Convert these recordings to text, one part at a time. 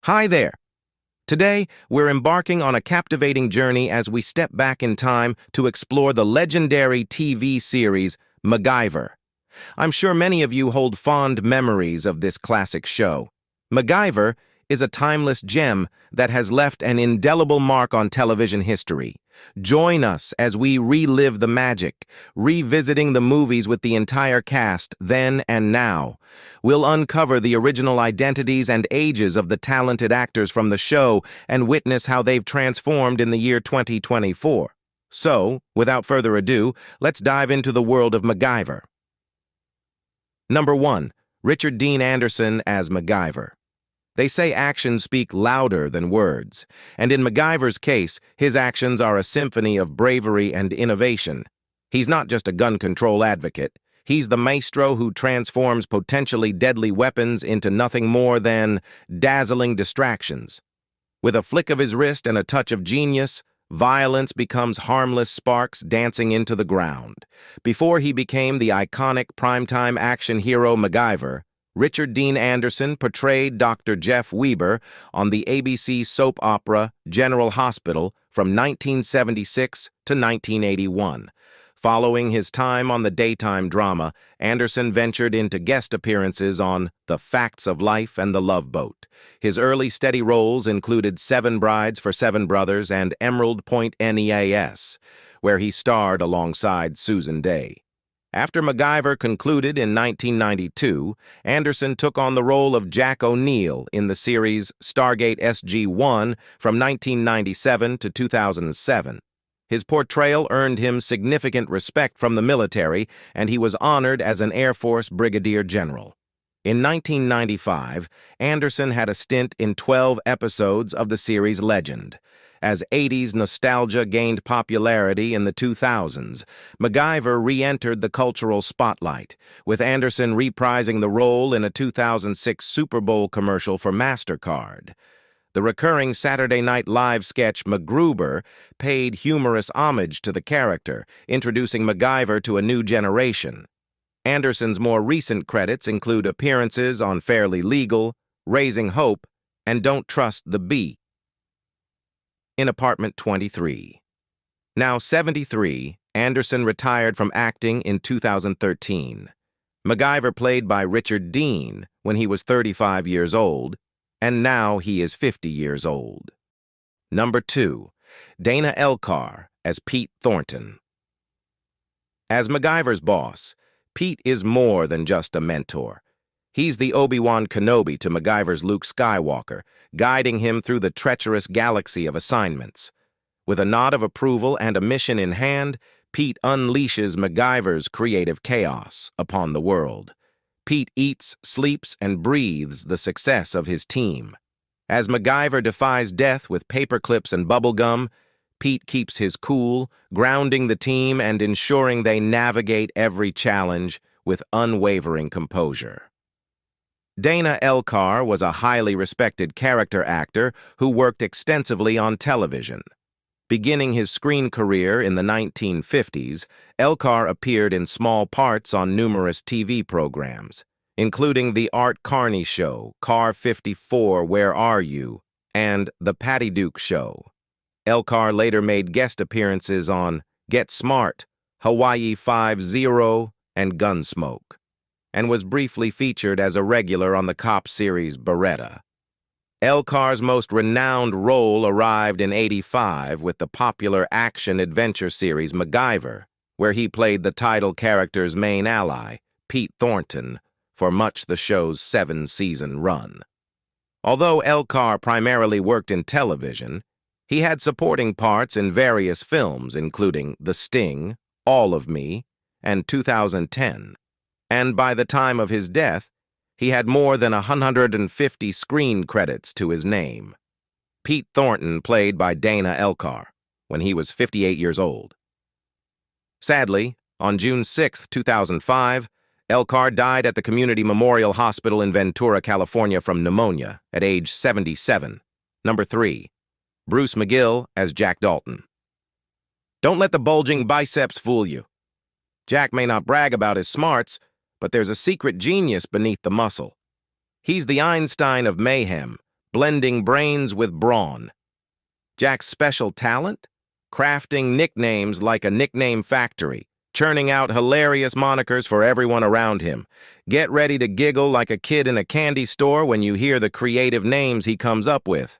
Hi there. Today, we're embarking on a captivating journey as we step back in time to explore the legendary TV series MacGyver. I'm sure many of you hold fond memories of this classic show. MacGyver is a timeless gem that has left an indelible mark on television history. Join us as we relive the magic, revisiting the movies with the entire cast then and now. We'll uncover the original identities and ages of the talented actors from the show and witness how they've transformed in the year 2024. So, without further ado, let's dive into the world of MacGyver. Number 1. Richard Dean Anderson as MacGyver. They say actions speak louder than words, and in MacGyver's case, his actions are a symphony of bravery and innovation. He's not just a gun control advocate. He's the maestro who transforms potentially deadly weapons into nothing more than dazzling distractions. With a flick of his wrist and a touch of genius, violence becomes harmless sparks dancing into the ground. Before he became the iconic primetime action hero MacGyver, Richard Dean Anderson portrayed Dr. Jeff Weber on the ABC soap opera General Hospital from 1976 to 1981. Following his time on the daytime drama, Anderson ventured into guest appearances on The Facts of Life and The Love Boat. His early steady roles included Seven Brides for Seven Brothers and Emerald Point NEAS, where he starred alongside Susan Day. After MacGyver concluded in 1992, Anderson took on the role of Jack O'Neill in the series Stargate SG-1 from 1997 to 2007. His portrayal earned him significant respect from the military, and he was honored as an Air Force Brigadier General. In 1995, Anderson had a stint in 12 episodes of the series Legend. As 80s nostalgia gained popularity in the 2000s, MacGyver re-entered the cultural spotlight, with Anderson reprising the role in a 2006 Super Bowl commercial for MasterCard. The recurring Saturday Night Live sketch MacGruber paid humorous homage to the character, introducing MacGyver to a new generation. Anderson's more recent credits include appearances on Fairly Legal, Raising Hope, and Don't Trust the Bee. In Apartment 23. Now 73, Anderson retired from acting in 2013. MacGyver played by Richard Dean when he was 35 years old, and now he is 50 years old. Number 2. Dana Elcar as Pete Thornton. As MacGyver's boss, Pete is more than just a mentor. He's the Obi-Wan Kenobi to MacGyver's Luke Skywalker, guiding him through the treacherous galaxy of assignments. With a nod of approval and a mission in hand, Pete unleashes MacGyver's creative chaos upon the world. Pete eats, sleeps, and breathes the success of his team. As MacGyver defies death with paperclips and bubblegum, Pete keeps his cool, grounding the team and ensuring they navigate every challenge with unwavering composure. Dana Elcar was a highly respected character actor who worked extensively on television. Beginning his screen career in the 1950s, Elcar appeared in small parts on numerous TV programs, including The Art Carney Show, Car 54, Where Are You?, and The Patty Duke Show. Elcar later made guest appearances on Get Smart, Hawaii 5-0, and Gunsmoke, and was briefly featured as a regular on the cop series Beretta. Elcar's most renowned role arrived in '85 with the popular action-adventure series MacGyver, where he played the title character's main ally, Pete Thornton, for much the show's 7-season run. Although Elcar primarily worked in television, he had supporting parts in various films, including The Sting, All of Me, and 2010. And by the time of his death, he had more than 150 screen credits to his name. Pete Thornton played by Dana Elcar when he was 58 years old. Sadly, on June 6, 2005, Elcar died at the Community Memorial Hospital in Ventura, California from pneumonia at age 77. Number 3. Bruce McGill as Jack Dalton. Don't let the bulging biceps fool you. Jack may not brag about his smarts, but there's a secret genius beneath the muscle. He's the Einstein of mayhem, blending brains with brawn. Jack's special talent? Crafting nicknames like a nickname factory, churning out hilarious monikers for everyone around him. Get ready to giggle like a kid in a candy store when you hear the creative names he comes up with.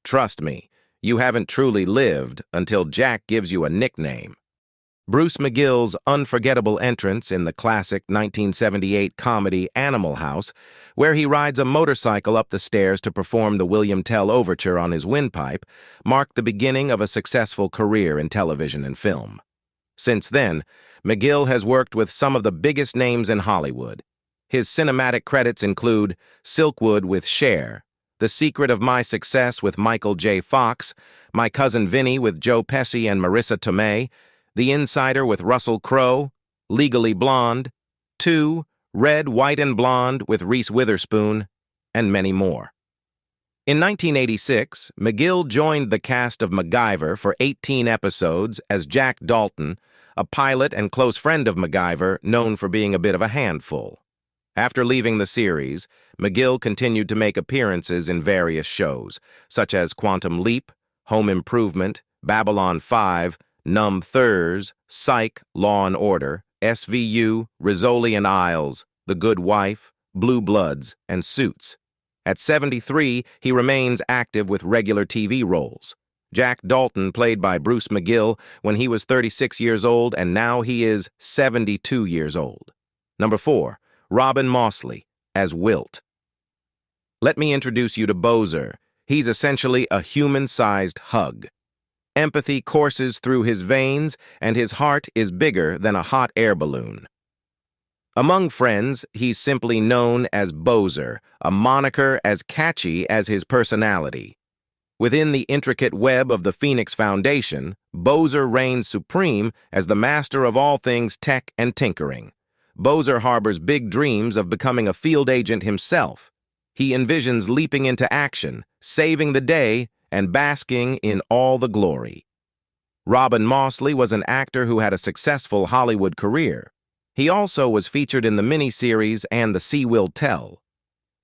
Trust me, you haven't truly lived until Jack gives you a nickname. Bruce McGill's unforgettable entrance in the classic 1978 comedy Animal House, where he rides a motorcycle up the stairs to perform the William Tell overture on his windpipe, marked the beginning of a successful career in television and film. Since then, McGill has worked with some of the biggest names in Hollywood. His cinematic credits include Silkwood with Cher, The Secret of My Success with Michael J. Fox, My Cousin Vinny with Joe Pesci and Marissa Tomei, The Insider with Russell Crowe, Legally Blonde, 2, Red, White, and Blonde with Reese Witherspoon, and many more. In 1986, McGill joined the cast of MacGyver for 18 episodes as Jack Dalton, a pilot and close friend of MacGyver known for being a bit of a handful. After leaving the series, McGill continued to make appearances in various shows, such as Quantum Leap, Home Improvement, Babylon 5, Numb Thurs, Psych, Law and Order, SVU, Rizzoli and Isles, The Good Wife, Blue Bloods, and Suits. At 73, he remains active with regular TV roles. Jack Dalton played by Bruce McGill when he was 36 years old, and now he is 72 years old. Number 4, Robin Mossley as Wilt. Let me introduce you to Bozer. He's essentially a human-sized hug. Empathy courses through his veins, and his heart is bigger than a hot air balloon. Among friends, he's simply known as Bozer, a moniker as catchy as his personality. Within the intricate web of the Phoenix Foundation, Bozer reigns supreme as the master of all things tech and tinkering. Bozer harbors big dreams of becoming a field agent himself. He envisions leaping into action, saving the day, and basking in all the glory. Robin Mossley was an actor who had a successful Hollywood career. He also was featured in the miniseries and The Sea Will Tell.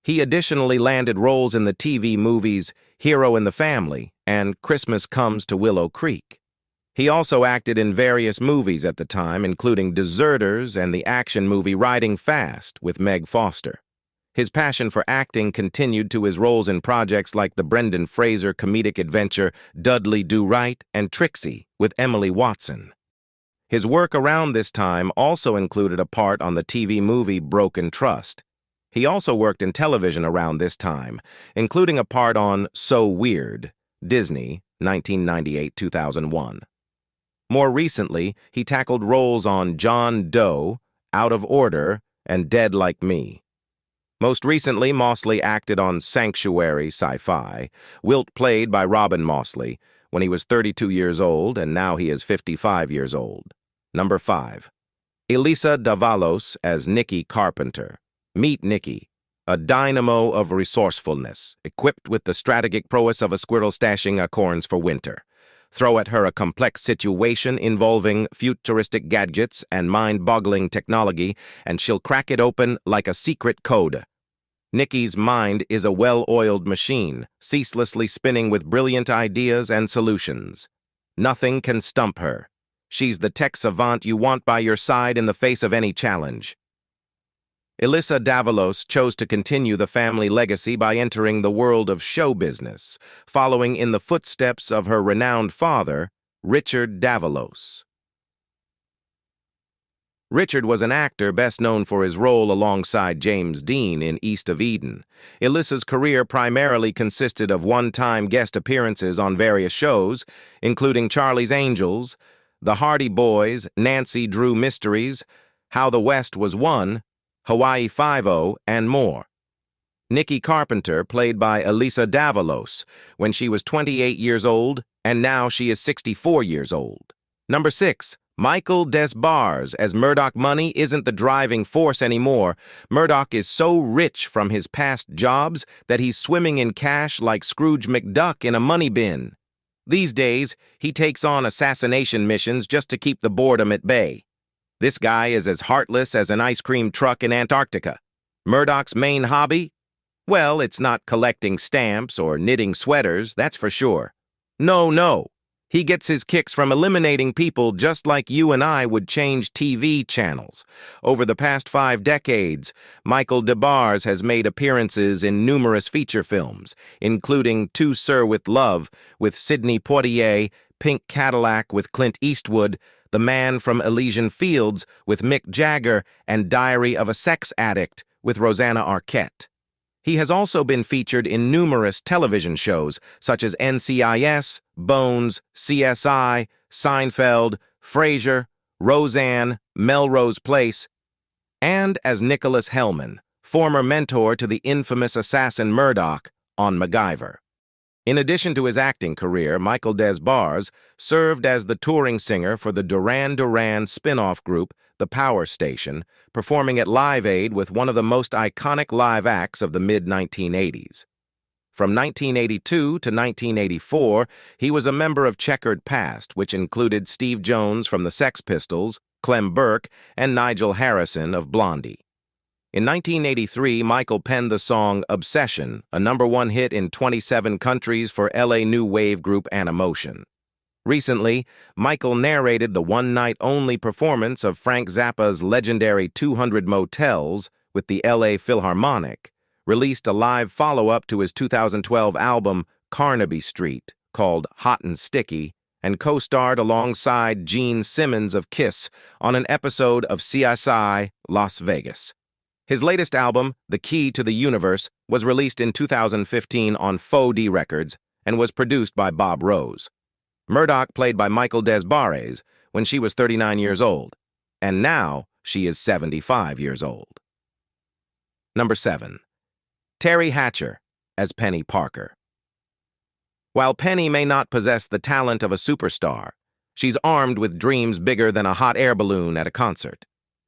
He additionally landed roles in the TV movies Hero in the Family and Christmas Comes to Willow Creek. He also acted in various movies at the time, including Deserters and the action movie Riding Fast with Meg Foster. His passion for acting continued to his roles in projects like the Brendan Fraser comedic adventure Dudley Do Right and Trixie with Emily Watson. His work around this time also included a part on the TV movie Broken Trust. He also worked in television around this time, including a part on So Weird, Disney, 1998-2001. More recently, he tackled roles on John Doe, Out of Order, and Dead Like Me. Most recently, Mossley acted on Sanctuary Sci-Fi, Wilt played by Robin Mossley, when he was 32 years old, and now he is 55 years old. Number 5. Elisa Davalos as Nikki Carpenter. Meet Nikki, a dynamo of resourcefulness, equipped with the strategic prowess of a squirrel stashing acorns for winter. Throw at her a complex situation involving futuristic gadgets and mind-boggling technology, and she'll crack it open like a secret code. Nikki's mind is a well-oiled machine, ceaselessly spinning with brilliant ideas and solutions. Nothing can stump her. She's the tech savant you want by your side in the face of any challenge. Elisa Davalos chose to continue the family legacy by entering the world of show business, following in the footsteps of her renowned father, Richard Davalos. Richard was an actor best known for his role alongside James Dean in East of Eden. Elisa's career primarily consisted of one-time guest appearances on various shows, including Charlie's Angels, The Hardy Boys, Nancy Drew Mysteries, How the West Was Won, Hawaii Five-0, and more. Nikki Carpenter played by Elisa Davalos when she was 28 years old, and now she is 64 years old. Number 6. Michael Desbars as Murdoch. Money isn't the driving force anymore. Murdoch is so rich from his past jobs that he's swimming in cash like Scrooge McDuck in a money bin. These days, he takes on assassination missions just to keep the boredom at bay. This guy is as heartless as an ice cream truck in Antarctica. Murdoch's main hobby? Well, it's not collecting stamps or knitting sweaters, that's for sure. No, no. He gets his kicks from eliminating people just like you and I would change TV channels. Over the past 5 decades, Michael DeBars has made appearances in numerous feature films, including To Sir with Love with Sidney Poitier, Pink Cadillac with Clint Eastwood, The Man from Elysian Fields with Mick Jagger, and Diary of a Sex Addict with Rosanna Arquette. He has also been featured in numerous television shows such as NCIS, Bones, CSI, Seinfeld, Frasier, Roseanne, Melrose Place, and as Nicholas Hellman, former mentor to the infamous assassin Murdoch on MacGyver. In addition to his acting career, Michael DeBars served as the touring singer for the Duran Duran spin-off group, The Power Station, performing at Live Aid with one of the most iconic live acts of the mid-1980s. From 1982 to 1984, he was a member of Checkered Past, which included Steve Jones from the Sex Pistols, Clem Burke, and Nigel Harrison of Blondie. In 1983, Michael penned the song Obsession, a #1 hit in 27 countries for LA new wave group Animotion. Recently, Michael narrated the one-night-only performance of Frank Zappa's legendary 200 Motels with the LA Philharmonic, released a live follow-up to his 2012 album Carnaby Street, called Hot and Sticky, and co-starred alongside Gene Simmons of Kiss on an episode of CSI Las Vegas. His latest album, The Key to the Universe, was released in 2015 on 4D Records and was produced by Bob Rose. Murdoch played by Michael DeBars when she was 39 years old, and now she is 75 years old. Number 7. Teri Hatcher as Penny Parker. While Penny may not possess the talent of a superstar, she's armed with dreams bigger than a hot air balloon at a concert.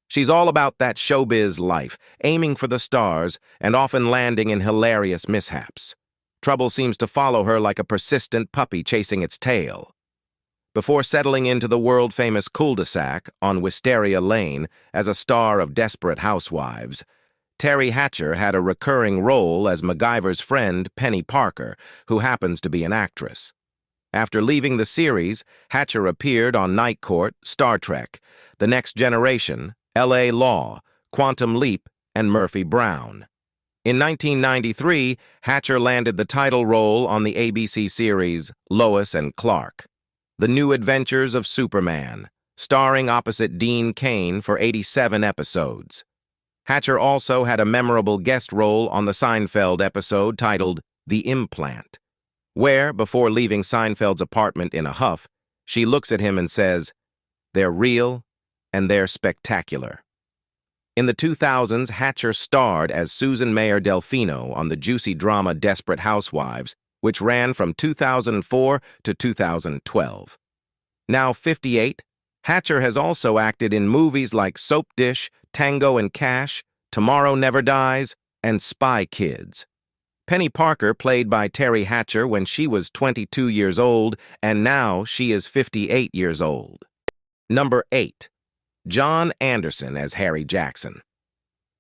She's all about that showbiz life, aiming for the stars and often landing in hilarious mishaps. Trouble seems to follow her like a persistent puppy chasing its tail. Before settling into the world-famous cul-de-sac on Wisteria Lane as a star of Desperate Housewives, Teri Hatcher had a recurring role as MacGyver's friend Penny Parker, who happens to be an actress. After leaving the series, Hatcher appeared on Night Court, Star Trek, The Next Generation, L.A. Law, Quantum Leap, and Murphy Brown. In 1993, Hatcher landed the title role on the ABC series Lois and Clark, The New Adventures of Superman, starring opposite Dean Cain for 87 episodes. Hatcher also had a memorable guest role on the Seinfeld episode titled The Implant, where, before leaving Seinfeld's apartment in a huff, she looks at him and says, "They're real, and they're spectacular." In the 2000s, Hatcher starred as Susan Mayer Delfino on the juicy drama Desperate Housewives, which ran from 2004 to 2012. Now 58, Hatcher has also acted in movies like Soap Dish, Tango and Cash, Tomorrow Never Dies, and Spy Kids. Penny Parker played by Teri Hatcher when she was 22 years old, and now she is 58 years old. Number 8. John Anderson as Harry Jackson.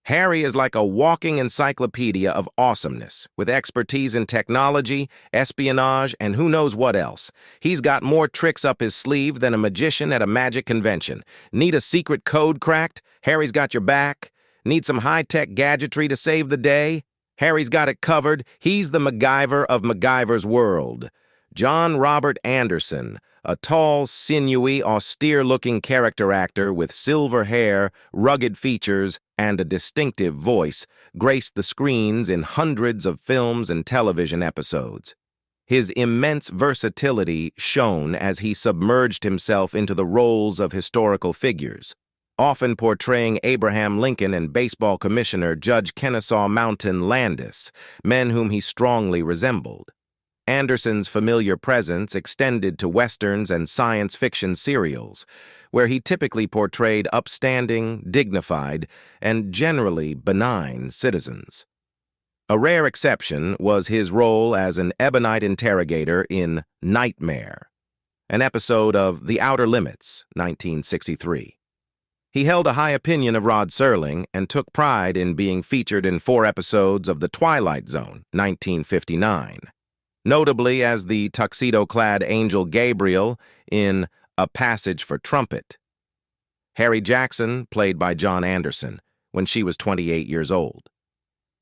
Harry is like a walking encyclopedia of awesomeness, with expertise in technology, espionage, and who knows what else. He's got more tricks up his sleeve than a magician at a magic convention. Need a secret code cracked? Harry's got your back. Need some high-tech gadgetry to save the day? Harry's got it covered. He's the MacGyver of MacGyver's world. John Robert Anderson, a tall, sinewy, austere-looking character actor with silver hair, rugged features, and a distinctive voice, graced the screens in hundreds of films and television episodes. His immense versatility shone as he submerged himself into the roles of historical figures, often portraying Abraham Lincoln and baseball commissioner Judge Kennesaw Mountain Landis, men whom he strongly resembled. Anderson's familiar presence extended to westerns and science fiction serials, where he typically portrayed upstanding, dignified, and generally benign citizens. A rare exception was his role as an ebonite interrogator in Nightmare, an episode of The Outer Limits, 1963. He held a high opinion of Rod Serling and took pride in being featured in 4 episodes of The Twilight Zone, 1959, notably as the tuxedo-clad Angel Gabriel in A Passage for Trumpet. Harry Jackson, played by John Anderson, when she was 28 years old.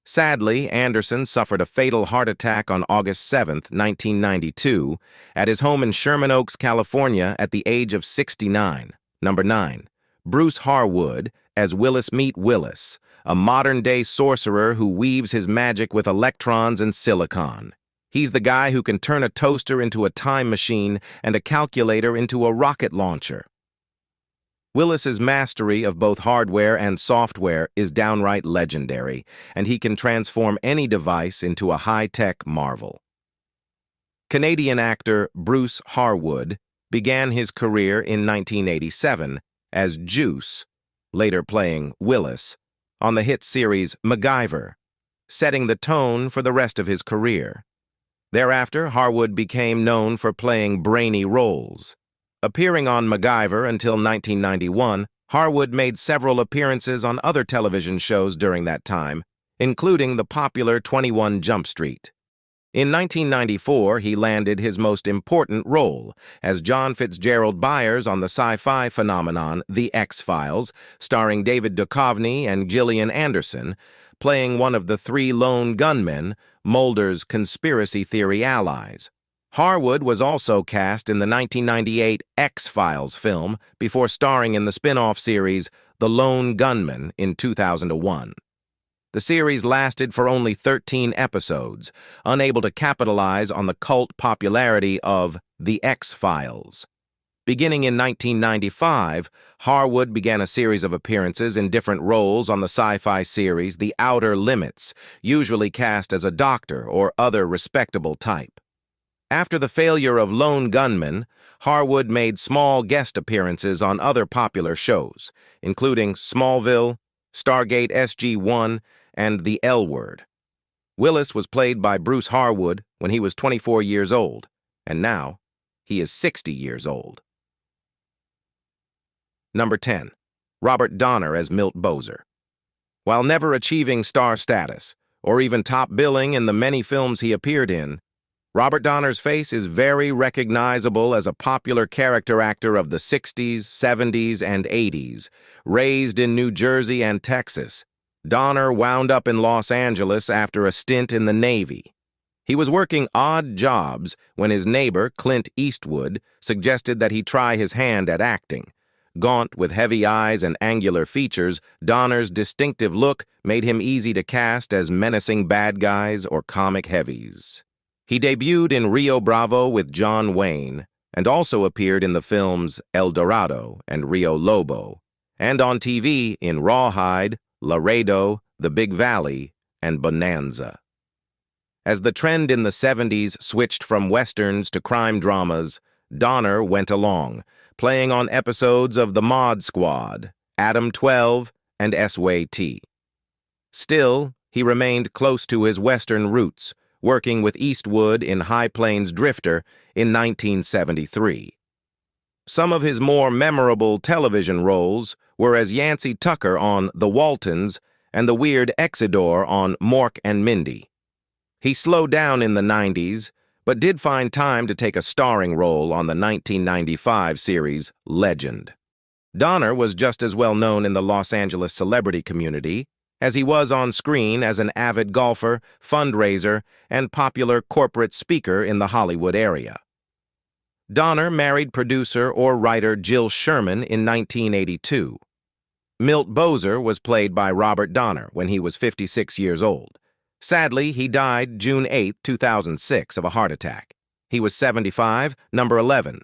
Sadly, Anderson suffered a fatal heart attack on August 7, 1992, at his home in Sherman Oaks, California, at the age of 69. Number 9. Bruce Harwood as Willis Meet Willis, a modern-day sorcerer who weaves his magic with electrons and silicon. He's the guy who can turn a toaster into a time machine and a calculator into a rocket launcher. Willis's mastery of both hardware and software is downright legendary, and he can transform any device into a high-tech marvel. Canadian actor Bruce Harwood began his career in 1987 as Juice, later playing Willis, on the hit series MacGyver, setting the tone for the rest of his career. Thereafter, Harwood became known for playing brainy roles. Appearing on MacGyver until 1991, Harwood made several appearances on other television shows during that time, including the popular 21 Jump Street. In 1994, he landed his most important role as John Fitzgerald Byers on the sci-fi phenomenon The X-Files, starring David Duchovny and Gillian Anderson, playing one of the 3 lone gunmen, Mulder's conspiracy theory allies. Harwood was also cast in the 1998 X-Files film before starring in the spin-off series The Lone Gunman in 2001. The series lasted for only 13 episodes, unable to capitalize on the cult popularity of The X-Files. Beginning in 1995, Harwood began a series of appearances in different roles on the sci-fi series The Outer Limits, usually cast as a doctor or other respectable type. After the failure of Lone Gunman, Harwood made small guest appearances on other popular shows, including Smallville, Stargate SG-1, and The L Word. Willis was played by Bruce Harwood when he was 24 years old, and now he is 60 years old. Number 10. Robert Donner as Milt Bozer. While never achieving star status, or even top billing in the many films he appeared in, Robert Donner's face is very recognizable as a popular character actor of the 60s, 70s, and 80s. Raised in New Jersey and Texas, Donner wound up in Los Angeles after a stint in the Navy. He was working odd jobs when his neighbor, Clint Eastwood, suggested that he try his hand at acting. Gaunt with heavy eyes and angular features, Donner's distinctive look made him easy to cast as menacing bad guys or comic heavies. He debuted in Rio Bravo with John Wayne, and also appeared in the films El Dorado and Rio Lobo, and on TV in Rawhide, Laredo, The Big Valley, and Bonanza. As the trend in the 70s switched from westerns to crime dramas, Donner went along, playing on episodes of The Mod Squad, Adam 12, and SWAT. Still, he remained close to his western roots, working with Eastwood in High Plains Drifter in 1973. Some of his more memorable television roles were as Yancey Tucker on The Waltons and the weird Exidor on Mork and Mindy. He slowed down in the 90s, but did find time to take a starring role on the 1995 series Legend. Donner was just as well known in the Los Angeles celebrity community as he was on screen as an avid golfer, fundraiser, and popular corporate speaker in the Hollywood area. Donner married producer or writer Jill Sherman in 1982. Milt Bozer was played by Robert Donner when he was 56 years old. Sadly, he died June 8, 2006, of a heart attack. He was 75, number 11.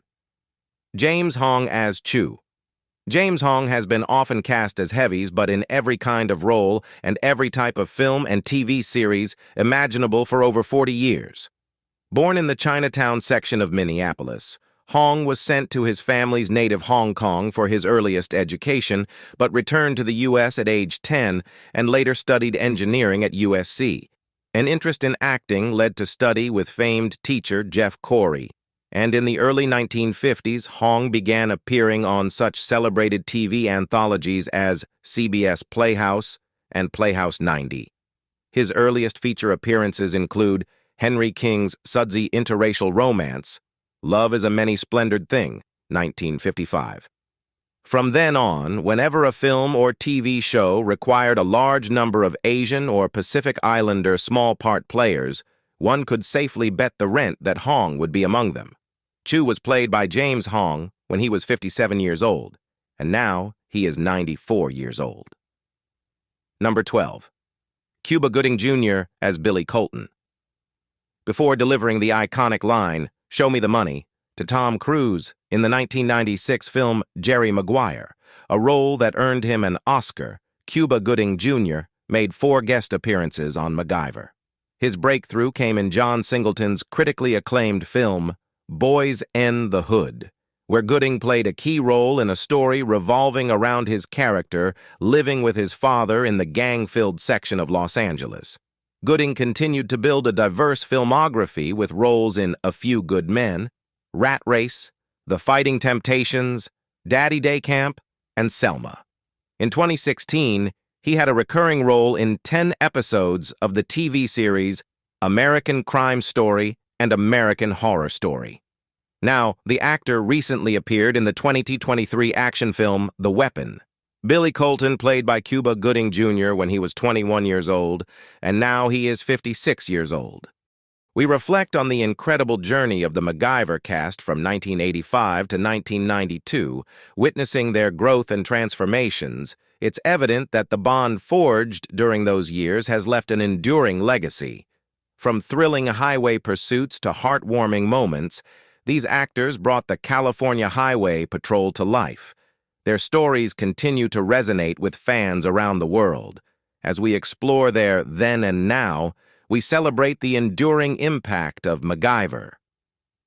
James Hong as Chu. James Hong has been often cast as heavies, but in every kind of role and every type of film and TV series imaginable for over 40 years. Born in the Chinatown section of Minneapolis, Hong was sent to his family's native Hong Kong for his earliest education, but returned to the U.S. at age 10 and later studied engineering at USC. An interest in acting led to study with famed teacher Jeff Corey, and in the early 1950s, Hong began appearing on such celebrated TV anthologies as CBS Playhouse and Playhouse 90. His earliest feature appearances include Henry King's sudsy interracial romance, Love is a Many-Splendored Thing, 1955. From then on, whenever a film or TV show required a large number of Asian or Pacific Islander small part players, one could safely bet the rent that Hong would be among them. Chu was played by James Hong when he was 57 years old, and now he is 94 years old. Number 12. Cuba Gooding Jr. as Billy Colton. Before delivering the iconic line, "Show me the money," to Tom Cruise in the 1996 film Jerry Maguire, a role that earned him an Oscar, Cuba Gooding Jr. made 4 guest appearances on MacGyver. His breakthrough came in John Singleton's critically acclaimed film, Boys in the Hood, where Gooding played a key role in a story revolving around his character living with his father in the gang-filled section of Los Angeles. Gooding continued to build a diverse filmography with roles in A Few Good Men, Rat Race, The Fighting Temptations, Daddy Day Camp, and Selma. In 2016, he had a recurring role in 10 episodes of the TV series American Crime Story and American Horror Story. Now, the actor recently appeared in the 2023 action film The Weapon. Billy Colton played by Cuba Gooding Jr. when he was 21 years old, and now he is 56 years old. We reflect on the incredible journey of the MacGyver cast from 1985 to 1992, witnessing their growth and transformations. It's evident that the bond forged during those years has left an enduring legacy. From thrilling highway pursuits to heartwarming moments, these actors brought the California Highway Patrol to life. Their stories continue to resonate with fans around the world. As we explore their then and now, we celebrate the enduring impact of MacGyver.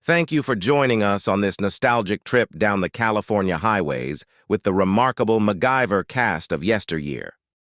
Thank you for joining us on this nostalgic trip down the California highways with the remarkable MacGyver cast of yesteryear.